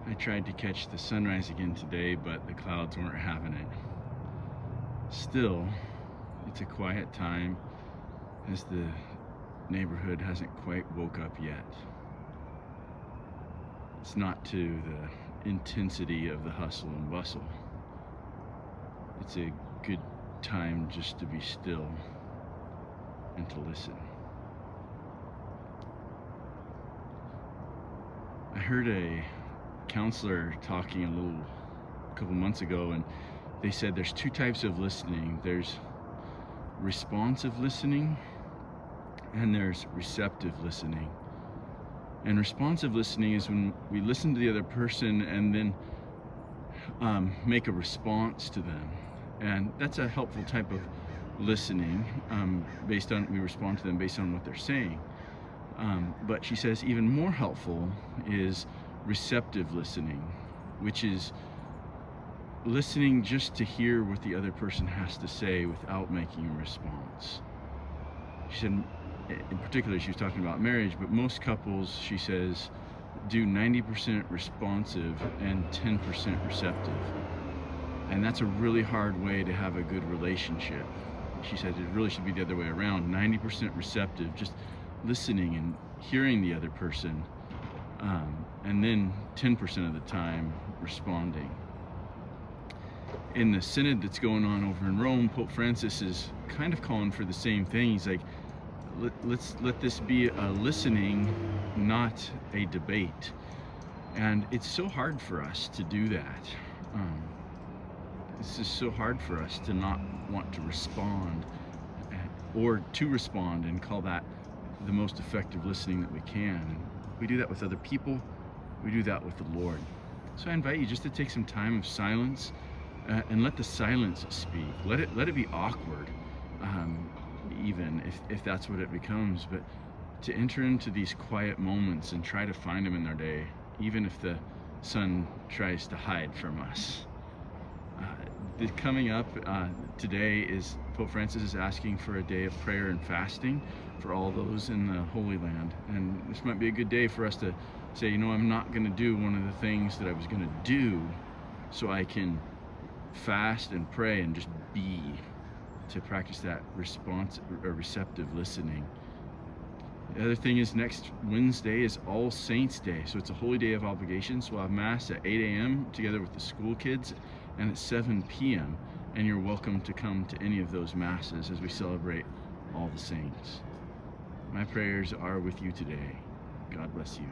I tried to catch the sunrise again today, but the clouds weren't having it. Still, it's a quiet time as the neighborhood hasn't quite woke up yet. It's not to the intensity of the hustle and bustle. It's a good time just to be still and to listen. I heard a counselor talking a couple months ago, and they said there's two types of listening. There's responsive listening and there's receptive listening. And responsive listening is when we listen to the other person and then make a response to them. And that's a helpful type of listening. We respond to them based on what they're saying. But she says even more helpful is receptive listening, which is listening just to hear what the other person has to say without making a response. She said, in particular, she was talking about marriage, but most couples, she says, do 90% responsive and 10% receptive. And that's a really hard way to have a good relationship. She said it really should be the other way around, 90% receptive, just listening and hearing the other person, and then 10% of the time responding. In the synod that's going on over in Rome, Pope Francis is kind of calling for the same thing. He's like, let's let this be a listening, not a debate. And it's so hard for us to do that. It's just so hard for us to not want to respond, or to respond and call that the most effective listening that we can. And we do that with other people. We do that with the Lord. So I invite you just to take some time of silence and let the silence speak. Let it be awkward, even if that's what it becomes. But to enter into these quiet moments and try to find them in our day, even if the sun tries to hide from us. Coming up today is Pope Francis is asking for a day of prayer and fasting for all those in the Holy Land. And this might be a good day for us to say, I'm not going to do one of the things that I was going to do, so I can fast and pray and just be, to practice that receptive listening. The other thing is next Wednesday is All Saints Day, so it's a holy day of obligations. We'll have Mass at 8 a.m. together with the school kids, and at 7 p.m. And you're welcome to come to any of those Masses as we celebrate all the saints. My prayers are with you today. God bless you.